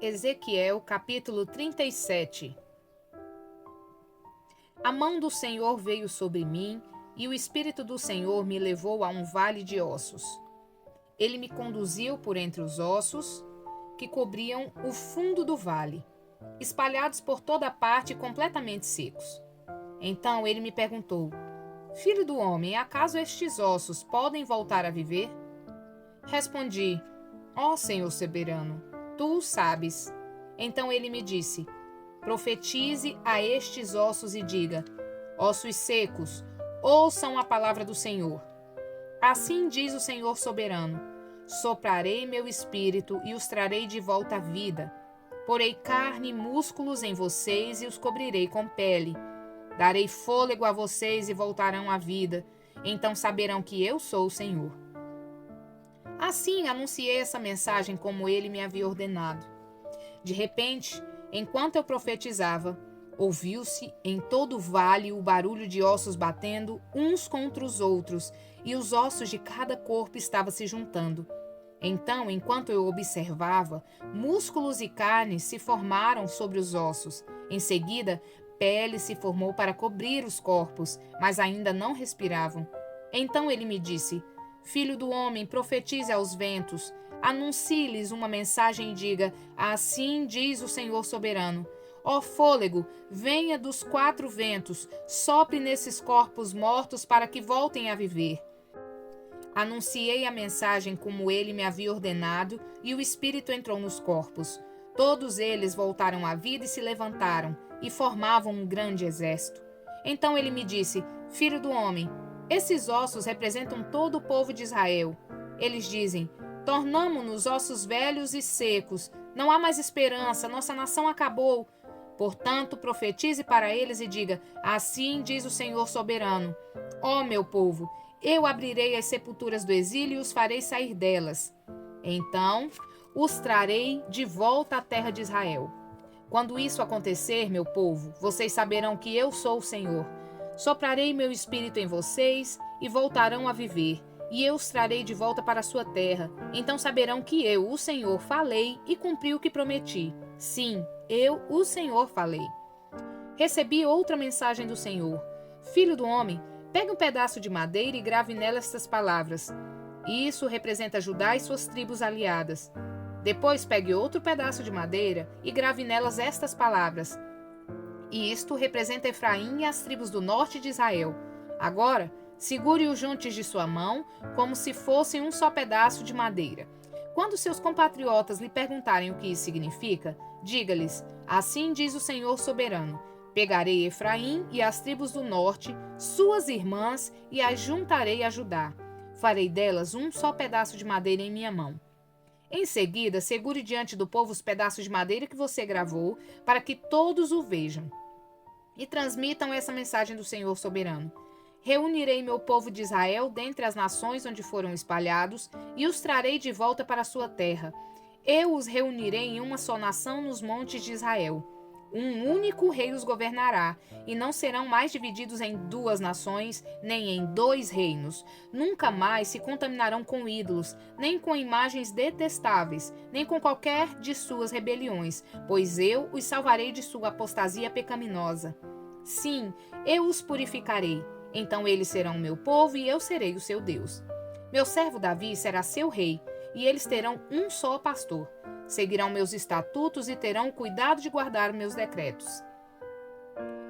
Ezequiel, capítulo 37. A mão do Senhor veio sobre mim, e o Espírito do Senhor me levou a um vale de ossos. Ele me conduziu por entre os ossos que cobriam o fundo do vale, espalhados por toda parte e completamente secos. Então ele me perguntou: Filho do homem, acaso estes ossos podem voltar a viver? Respondi: Ó Senhor soberano, tu o sabes. Então ele me disse: Profetize a estes ossos e diga: Ossos secos, ouçam a palavra do Senhor. Assim diz o Senhor soberano: Soprarei meu espírito e os trarei de volta à vida. Porei carne e músculos em vocês e os cobrirei com pele. Darei fôlego a vocês e voltarão à vida. Então saberão que eu sou o Senhor. Assim anunciei essa mensagem como ele me havia ordenado. De repente, enquanto eu profetizava, ouviu-se em todo o vale o barulho de ossos batendo uns contra os outros, e os ossos de cada corpo estavam se juntando. Então, enquanto eu observava, músculos e carne se formaram sobre os ossos. Em seguida, pele se formou para cobrir os corpos, mas ainda não respiravam. Então ele me disse: Filho do homem, profetize aos ventos, anuncie-lhes uma mensagem e diga: Assim diz o Senhor soberano. Ó fôlego, venha dos quatro ventos, sopre nesses corpos mortos para que voltem a viver. Anunciei a mensagem como ele me havia ordenado, e o Espírito entrou nos corpos. Todos eles voltaram à vida e se levantaram, e formavam um grande exército. Então ele me disse: Filho do homem, esses ossos representam todo o povo de Israel. Eles dizem: Tornamo-nos ossos velhos e secos. Não há mais esperança, nossa nação acabou. Portanto, profetize para eles e diga: Assim diz o Senhor soberano. Ó meu povo, eu abrirei as sepulturas do exílio e os farei sair delas. Então, os trarei de volta à terra de Israel. Quando isso acontecer, meu povo, vocês saberão que eu sou o Senhor. Soprarei meu espírito em vocês e voltarão a viver, e eu os trarei de volta para a sua terra. Então saberão que eu, o Senhor, falei e cumpri o que prometi. Sim, eu, o Senhor, falei. Recebi outra mensagem do Senhor. Filho do homem, pegue um pedaço de madeira e grave nela estas palavras. Isso representa Judá e suas tribos aliadas. Depois pegue outro pedaço de madeira e grave nelas estas palavras. E isto representa Efraim e as tribos do norte de Israel. Agora, segure-o juntos de sua mão, como se fossem um só pedaço de madeira. Quando seus compatriotas lhe perguntarem o que isso significa, diga-lhes: Assim diz o Senhor soberano. Pegarei Efraim e as tribos do norte, suas irmãs, e as juntarei a Judá. Farei delas um só pedaço de madeira em minha mão. Em seguida, segure diante do povo os pedaços de madeira que você gravou, para que todos o vejam. E transmitam essa mensagem do Senhor soberano. Reunirei meu povo de Israel dentre as nações onde foram espalhados, e os trarei de volta para a sua terra. Eu os reunirei em uma só nação nos montes de Israel. Um único rei os governará, e não serão mais divididos em duas nações, nem em dois reinos. Nunca mais se contaminarão com ídolos, nem com imagens detestáveis, nem com qualquer de suas rebeliões, pois eu os salvarei de sua apostasia pecaminosa. Sim, eu os purificarei. Então eles serão o meu povo e eu serei o seu Deus. Meu servo Davi será seu rei, e eles terão um só pastor. Seguirão meus estatutos e terão cuidado de guardar meus decretos.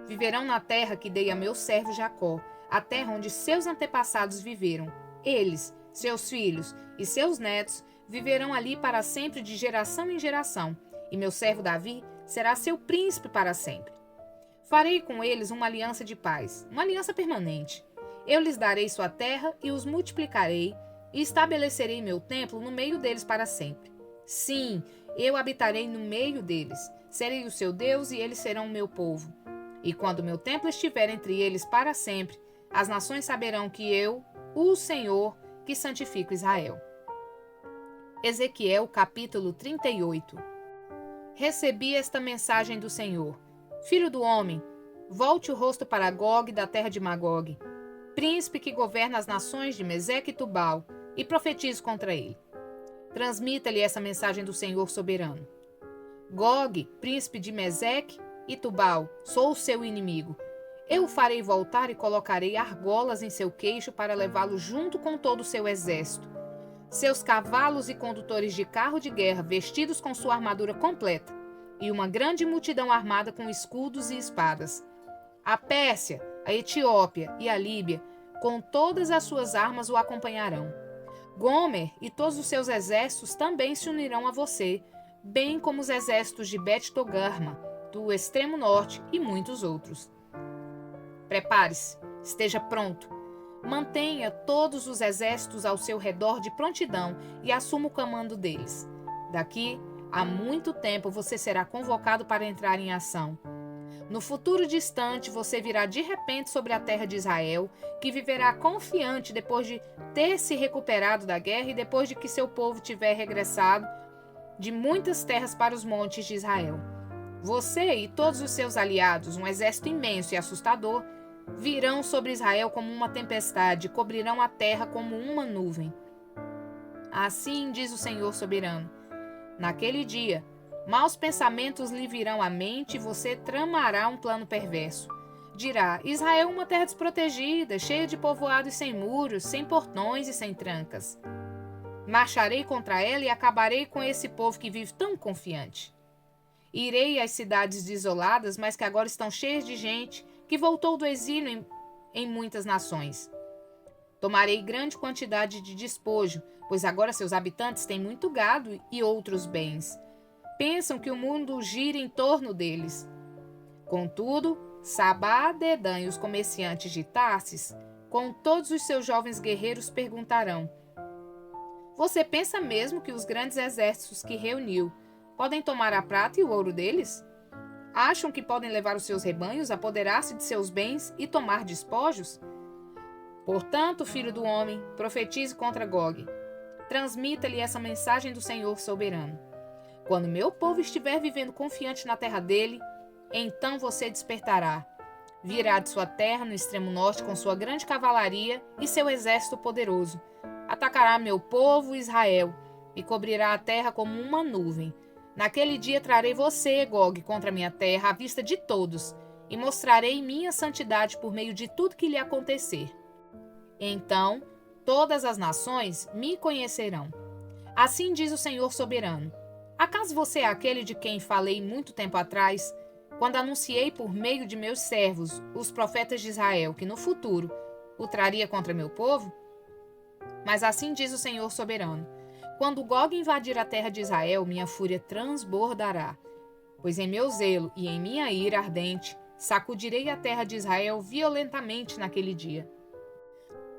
Viverão na terra que dei a meu servo Jacó, a terra onde seus antepassados viveram. Eles, seus filhos e seus netos viverão ali para sempre, de geração em geração, e meu servo Davi será seu príncipe para sempre. Farei com eles uma aliança de paz, uma aliança permanente. Eu lhes darei sua terra e os multiplicarei, e estabelecerei meu templo no meio deles para sempre. Sim, eu habitarei no meio deles, serei o seu Deus e eles serão o meu povo. E quando meu templo estiver entre eles para sempre, as nações saberão que eu, o Senhor, que santifico Israel. Ezequiel capítulo 38. Recebi esta mensagem do Senhor. Filho do homem, Volte o rosto para Gog da terra de Magog, príncipe que governa as nações de Meseque e Tubal, e profetize contra ele. Transmita-lhe essa mensagem do Senhor soberano. Gog, príncipe de Meseque e Tubal, sou o seu inimigo. Eu o farei voltar e colocarei argolas em seu queixo para levá-lo junto com todo o seu exército. Seus cavalos e condutores de carro de guerra vestidos com sua armadura completa, e uma grande multidão armada com escudos e espadas. A Pérsia, a Etiópia e a Líbia, com todas as suas armas, o acompanharão. Gomer e todos os seus exércitos também se unirão a você, bem como os exércitos de Bet-Togarma, do extremo norte e muitos outros. Prepare-se, esteja pronto. Mantenha todos os exércitos ao seu redor de prontidão e assuma o comando deles. Daqui a muito tempo você será convocado para entrar em ação. No futuro distante, você virá de repente sobre a terra de Israel, que viverá confiante depois de ter se recuperado da guerra e depois de que seu povo tiver regressado de muitas terras para os montes de Israel. Você e todos os seus aliados, um exército imenso e assustador, virão sobre Israel como uma tempestade, cobrirão a terra como uma nuvem. Assim diz o Senhor soberano: naquele dia, maus pensamentos lhe virão à mente e você tramará um plano perverso. Dirá: Israel é uma terra desprotegida, cheia de povoados sem muros, sem portões e sem trancas. Marcharei contra ela e acabarei com esse povo que vive tão confiante. Irei às cidades desoladas, mas que agora estão cheias de gente, que voltou do exílio em muitas nações. Tomarei grande quantidade de despojo, pois agora seus habitantes têm muito gado e outros bens. Pensam que o mundo gira em torno deles. Contudo, Sabá, Dedã e os comerciantes de Tarsis, com todos os seus jovens guerreiros, perguntarão: você pensa mesmo que os grandes exércitos que reuniu podem tomar a prata e o ouro deles? Acham que podem levar os seus rebanhos, apoderar-se de seus bens e tomar despojos? Portanto, filho do homem, profetize contra Gog. Transmita-lhe essa mensagem do Senhor soberano. Quando meu povo estiver vivendo confiante na terra dele, então você despertará. Virá de sua terra no extremo norte com sua grande cavalaria e seu exército poderoso. Atacará meu povo Israel e cobrirá a terra como uma nuvem. Naquele dia trarei você, Gog, contra minha terra, à vista de todos, e mostrarei minha santidade por meio de tudo que lhe acontecer. Então, todas as nações me conhecerão. Assim diz o Senhor soberano: acaso você é aquele de quem falei muito tempo atrás, quando anunciei por meio de meus servos, os profetas de Israel, que no futuro o traria contra meu povo? Mas assim diz o Senhor soberano: quando Gog invadir a terra de Israel, minha fúria transbordará. Pois em meu zelo e em minha ira ardente, sacudirei a terra de Israel violentamente naquele dia.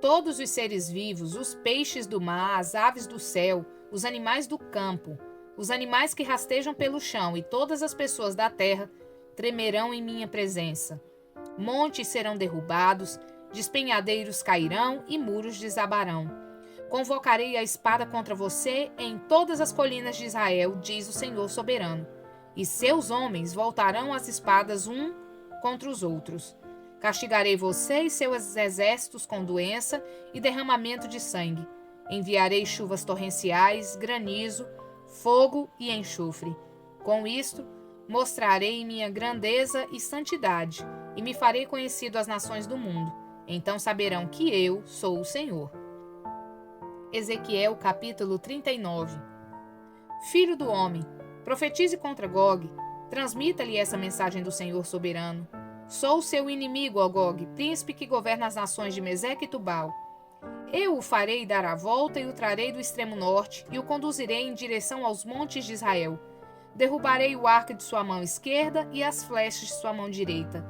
Todos os seres vivos, os peixes do mar, as aves do céu, os animais do campo, os animais que rastejam pelo chão e todas as pessoas da terra tremerão em minha presença. Montes serão derrubados, despenhadeiros cairão e muros desabarão. Convocarei a espada contra você em todas as colinas de Israel, diz o Senhor soberano, e seus homens voltarão as espadas um contra os outros. Castigarei você e seus exércitos com doença e derramamento de sangue. Enviarei chuvas torrenciais, granizo, fogo e enxofre. Com isto, mostrarei minha grandeza e santidade, e me farei conhecido às nações do mundo. Então saberão que eu sou o Senhor. Ezequiel capítulo 39. Filho do homem, profetize contra Gog, transmita-lhe essa mensagem do Senhor soberano. Sou seu inimigo, ó Gog, príncipe que governa as nações de Meseque e Tubal. Eu o farei dar a volta e o trarei do extremo norte e o conduzirei em direção aos montes de Israel. Derrubarei o arco de sua mão esquerda e as flechas de sua mão direita.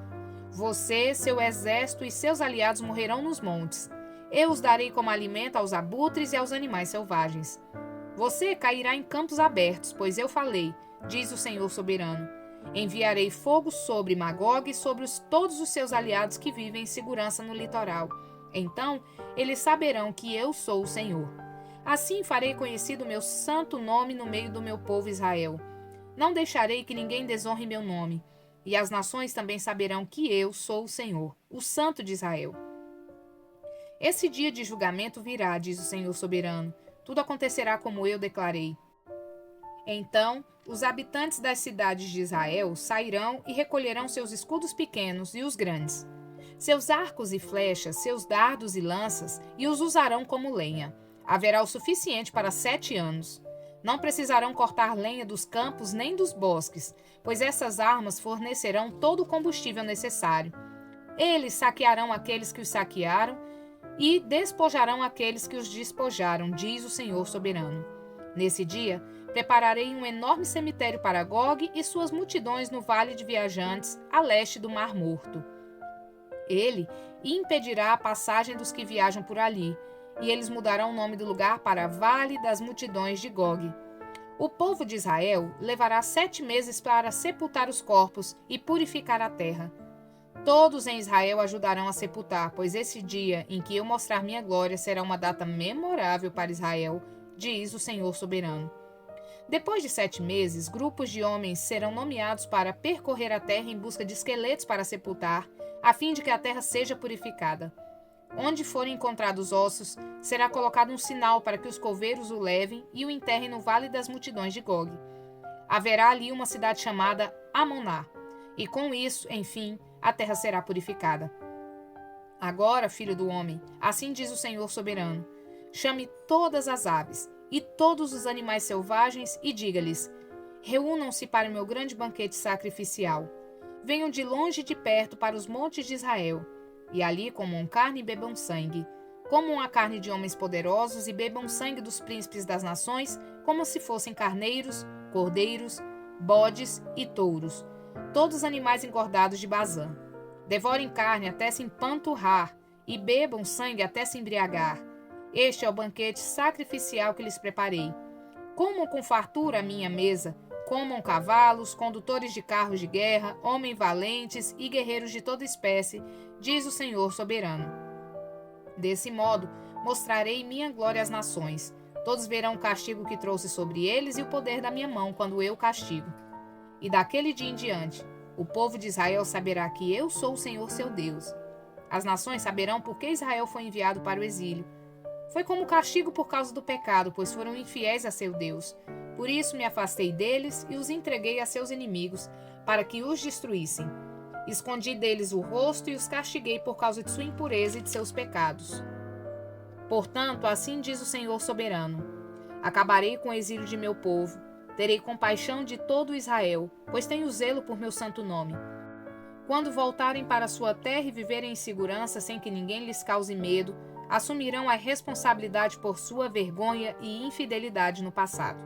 Você, seu exército e seus aliados morrerão nos montes. Eu os darei como alimento aos abutres e aos animais selvagens. Você cairá em campos abertos, pois eu falei, diz o Senhor soberano. Enviarei fogo sobre Magog e sobre todos os seus aliados que vivem em segurança no litoral. Então, eles saberão que eu sou o Senhor. Assim farei conhecido o meu santo nome no meio do meu povo Israel. Não deixarei que ninguém desonre meu nome. E as nações também saberão que eu sou o Senhor, o Santo de Israel. Esse dia de julgamento virá, diz o Senhor soberano. Tudo acontecerá como eu declarei. Então, os habitantes das cidades de Israel sairão e recolherão seus escudos pequenos e os grandes, seus arcos e flechas, seus dardos e lanças, e os usarão como lenha. Haverá o suficiente para 7 anos. Não precisarão cortar lenha dos campos nem dos bosques, pois essas armas fornecerão todo o combustível necessário. Eles saquearão aqueles que os saquearam e despojarão aqueles que os despojaram, diz o Senhor soberano. Nesse dia, prepararei um enorme cemitério para Gog e suas multidões no vale de viajantes, a leste do Mar Morto. Ele impedirá a passagem dos que viajam por ali, e eles mudarão o nome do lugar para Vale das Multidões de Gog. O povo de Israel levará 7 meses para sepultar os corpos e purificar a terra. Todos em Israel ajudarão a sepultar, pois esse dia em que eu mostrar minha glória será uma data memorável para Israel, diz o Senhor soberano. Depois de 7 meses, grupos de homens serão nomeados para percorrer a terra em busca de esqueletos para sepultar, a fim de que a terra seja purificada. Onde forem encontrados ossos, será colocado um sinal para que os coveiros o levem e o enterrem no Vale das Multidões de Gog. Haverá ali uma cidade chamada Amoná, e com isso, enfim, a terra será purificada. Agora, filho do homem, assim diz o Senhor soberano, chame todas as aves e todos os animais selvagens e diga-lhes: reúnam-se para o meu grande banquete sacrificial. Venham de longe e de perto para os montes de Israel, e ali comam carne e bebam sangue. Comam a carne de homens poderosos e bebam sangue dos príncipes das nações, como se fossem carneiros, cordeiros, bodes e touros, todos os animais engordados de Bazã. Devorem carne até se empanturrar e bebam sangue até se embriagar. Este é o banquete sacrificial que lhes preparei. Comam com fartura a minha mesa, comam cavalos, condutores de carros de guerra, homens valentes e guerreiros de toda espécie, diz o Senhor soberano. Desse modo, mostrarei minha glória às nações. Todos verão o castigo que trouxe sobre eles e o poder da minha mão quando eu castigo. E daquele dia em diante, o povo de Israel saberá que eu sou o Senhor seu Deus. As nações saberão por que Israel foi enviado para o exílio. Foi como castigo por causa do pecado, pois foram infiéis a seu Deus. Por isso me afastei deles e os entreguei a seus inimigos, para que os destruíssem. Escondi deles o rosto e os castiguei por causa de sua impureza e de seus pecados. Portanto, assim diz o Senhor soberano: acabarei com o exílio de meu povo, terei compaixão de todo Israel, pois tenho zelo por meu santo nome. Quando voltarem para sua terra e viverem em segurança sem que ninguém lhes cause medo, assumirão a responsabilidade por sua vergonha e infidelidade no passado.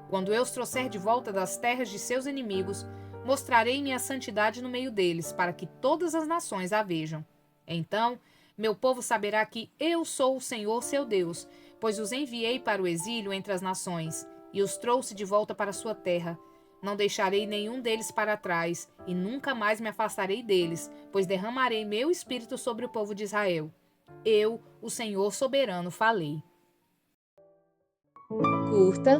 Quando eu os trouxer de volta das terras de seus inimigos, mostrarei minha santidade no meio deles, para que todas as nações a vejam. Então, meu povo saberá que eu sou o Senhor seu Deus, pois os enviei para o exílio entre as nações, e os trouxe de volta para sua terra. Não deixarei nenhum deles para trás, e nunca mais me afastarei deles, pois derramarei meu espírito sobre o povo de Israel. Eu, o Senhor soberano, falei. Curta,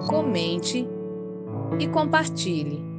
comente e compartilhe.